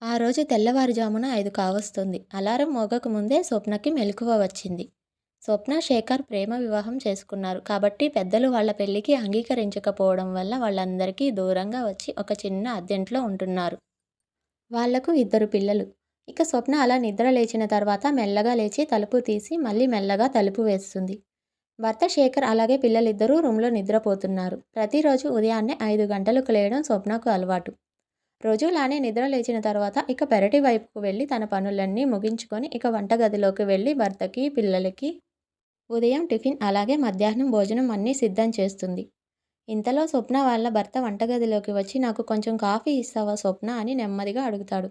ఆ రోజు తెల్లవారుజామున 5 కావస్తుంది. అలారం మోగక ముందే స్వప్నకి మెలకువ వచ్చింది. స్వప్న, శేఖర్ ప్రేమ వివాహం చేసుకున్నారు. కాబట్టి పెద్దలు వాళ్ళ పెళ్ళికి అంగీకరించకపోవడం వల్ల వాళ్ళందరికీ దూరంగా వచ్చి ఒక చిన్న అద్దెంట్లో ఉంటున్నారు. వాళ్లకు 2 పిల్లలు. ఇక స్వప్న అలా నిద్ర లేచిన తర్వాత మెల్లగా లేచి తలుపు తీసి మళ్ళీ మెల్లగా తలుపు వేస్తుంది. భర్త శేఖర్ అలాగే పిల్లలిద్దరూ రూమ్లో నిద్రపోతున్నారు. ప్రతిరోజు ఉదయాన్నే 5 గంటలకు లేయడం స్వప్నకు అలవాటు. రోజులానే నిద్ర లేచిన తర్వాత ఇక పెరటి వైపుకు వెళ్ళి తన పనులన్నీ ముగించుకొని ఇక వంటగదిలోకి వెళ్ళి భర్తకి, పిల్లలకి ఉదయం టిఫిన్ అలాగే మధ్యాహ్నం భోజనం అన్నీ సిద్ధం చేస్తుంది. ఇంతలో స్వప్న వాళ్ళ భర్త వంటగదిలోకి వచ్చి నాకు కొంచెం కాఫీ ఇస్తావా స్వప్న అని నెమ్మదిగా అడుగుతాడు.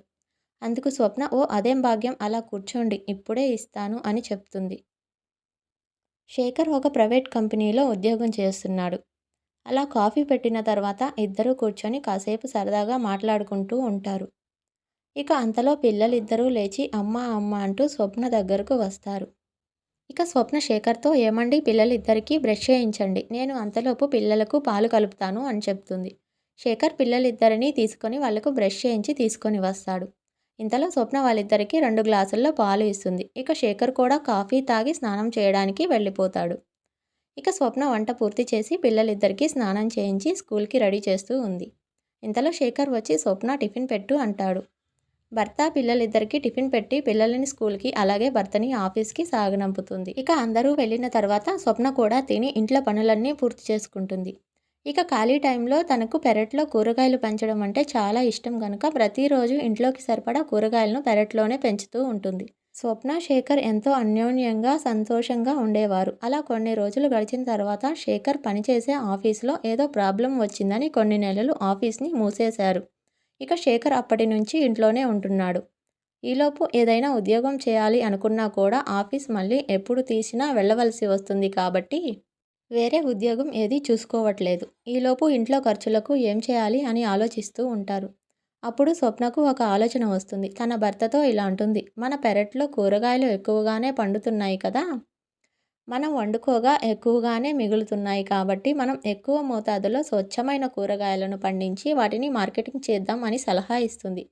అందుకు స్వప్న ఓ అదేం భాగ్యం, అలా కూర్చోండి ఇప్పుడే ఇస్తాను అని చెప్తుంది. శేఖర్ ఒక ప్రైవేట్ కంపెనీలో ఉద్యోగం చేస్తున్నాడు. అలా కాఫీ పెట్టిన తర్వాత ఇద్దరూ కూర్చొని కాసేపు సరదాగా మాట్లాడుకుంటూ ఉంటారు. ఇక అంతలో పిల్లలిద్దరూ లేచి అమ్మ అమ్మ అంటూ స్వప్న దగ్గరకు వస్తారు. ఇక స్వప్న శేఖర్తో ఏమండి పిల్లలిద్దరికీ బ్రష్ చేయించండి, నేను అంతలోపు పిల్లలకు పాలు కలుపుతాను అని చెప్తుంది. శేఖర్ పిల్లలిద్దరినీ తీసుకొని వాళ్లకు బ్రష్ చేయించి తీసుకొని వస్తాడు. ఇంతలో స్వప్న వాళ్ళిద్దరికీ 2 గ్లాసుల్లో పాలు ఇస్తుంది. ఇక శేఖర్ కూడా కాఫీ తాగి స్నానం చేయడానికి వెళ్ళిపోతాడు. ఇక స్వప్న వంట పూర్తి చేసి పిల్లలిద్దరికీ స్నానం చేయించి స్కూల్కి రెడీ చేస్తూ ఉంది. ఇంతలో శేఖర్ వచ్చి స్వప్న టిఫిన్ పెట్టు అంటాడు. భర్త పిల్లలిద్దరికీ టిఫిన్ పెట్టి పిల్లలని స్కూల్కి అలాగే భర్తని ఆఫీస్కి సాగనంపుతుంది. ఇక అందరూ వెళ్ళిన తర్వాత స్వప్న కూడా తిని ఇంట్లో పనులన్నీ పూర్తి చేసుకుంటుంది. ఇక ఖాళీ టైంలో తనకు పెరట్లో కూరగాయలు పెంచడం అంటే చాలా ఇష్టం కనుక ప్రతిరోజు ఇంట్లోకి సరిపడా కూరగాయలను పెరట్లోనే పెంచుతూ ఉంటుంది. స్వప్న, శేఖర్ ఎంతో అన్యోన్యంగా సంతోషంగా ఉండేవారు. అలా కొన్ని రోజులు గడిచిన తర్వాత శేఖర్ పనిచేసే ఆఫీసులో ఏదో ప్రాబ్లం వచ్చిందని కొన్ని నెలలు ఆఫీస్ని మూసేశారు. ఇక శేఖర్ అప్పటి నుంచి ఇంట్లోనే ఉంటున్నాడు. ఈలోపు ఏదైనా ఉద్యోగం చేయాలి అనుకున్నా కూడా ఆఫీస్ మళ్ళీ ఎప్పుడు తీసినా వెళ్ళవలసి వస్తుంది కాబట్టి వేరే ఉద్యోగం ఏదీ చూసుకోవట్లేదు. ఈలోపు ఇంట్లో ఖర్చులకు ఏం చేయాలి అని ఆలోచిస్తూ ఉంటారు. అప్పుడు స్వప్నకు ఒక ఆలోచన వస్తుంది. తన భర్తతో ఇలా అంటుంది. మన పెరట్లో కూరగాయలు ఎక్కువగానే పండుతున్నాయి కదా, మనం వండుకోగా ఎక్కువగానే మిగులుతున్నాయి కాబట్టి మనం ఎక్కువ మోతాదులో స్వచ్ఛమైన కూరగాయలను పండించి వాటిని మార్కెటింగ్ చేద్దాం అని సలహా ఇస్తుంది.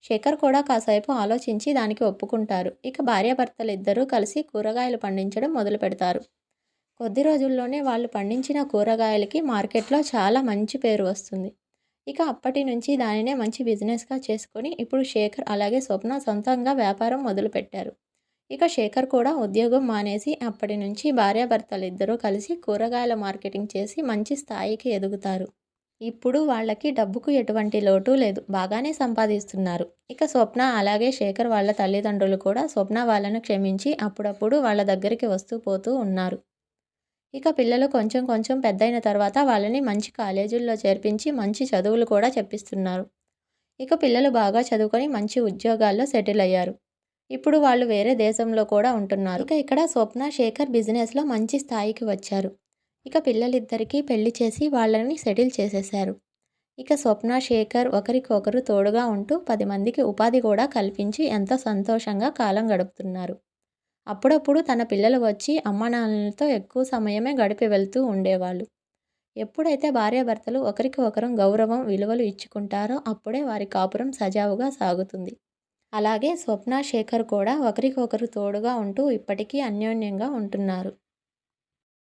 శేఖర్ కూడా కాసేపు ఆలోచించి దానికి ఒప్పుకుంటారు. ఇక భార్యాభర్తలిద్దరూ కలిసి కూరగాయలు పండించడం మొదలు పెడతారు. కొద్ది రోజుల్లోనే వాళ్ళు పండించిన కూరగాయలకి మార్కెట్లో చాలా మంచి పేరు వస్తుంది. ఇక అప్పటి నుంచి దానినే మంచి బిజినెస్గా చేసుకొని ఇప్పుడు శేఖర్ అలాగే స్వప్న సొంతంగా వ్యాపారం మొదలుపెట్టారు. ఇక శేఖర్ కూడా ఉద్యోగం మానేసి అప్పటి నుంచి భార్యాభర్తలిద్దరూ కలిసి కూరగాయల మార్కెటింగ్ చేసి మంచి స్థాయికి ఎదుగుతారు. ఇప్పుడు వాళ్ళకి డబ్బుకు ఎటువంటి లోటు లేదు, బాగానే సంపాదిస్తున్నారు. ఇక స్వప్న అలాగే శేఖర్ వాళ్ళ తల్లిదండ్రులు కూడా స్వప్న వాళ్ళను క్షమించి అప్పుడప్పుడు వాళ్ళ దగ్గరికి వస్తూ పోతూ ఉన్నారు. ఇక పిల్లలు కొంచెం కొంచెం పెద్దయిన తర్వాత వాళ్ళని మంచి కాలేజీల్లో చేర్పించి మంచి చదువులు కూడా చెప్పిస్తున్నారు. ఇక పిల్లలు బాగా చదువుకొని మంచి ఉద్యోగాల్లో సెటిల్ అయ్యారు. ఇప్పుడు వాళ్ళు వేరే దేశంలో కూడా ఉంటున్నారు. ఇక ఇక్కడ స్వప్న, శేఖర్ బిజినెస్లో మంచి స్థాయికి వచ్చారు. ఇక పిల్లలిద్దరికీ పెళ్లి చేసి వాళ్ళని సెటిల్ చేసేశారు. ఇక స్వప్న, శేఖర్ ఒకరికొకరు తోడుగా ఉంటూ 10 మందికి ఉపాధి కూడా కల్పించి ఎంతో సంతోషంగా కాలం గడుపుతున్నారు. అప్పుడప్పుడు తన పిల్లలు వచ్చి అమ్మానాన్నలతో ఎక్కువ సమయమే గడిపి వెళ్తూ ఉండేవాళ్ళు. ఎప్పుడైతే భార్యాభర్తలు ఒకరికి ఒకరం గౌరవం, విలువలు ఇచ్చుకుంటారో అప్పుడే వారి కాపురం సజావుగా సాగుతుంది. అలాగే స్వప్న, శేఖర్ కూడా ఒకరికొకరు తోడుగా ఉంటూ ఇప్పటికీ అన్యోన్యంగా ఉంటున్నారు.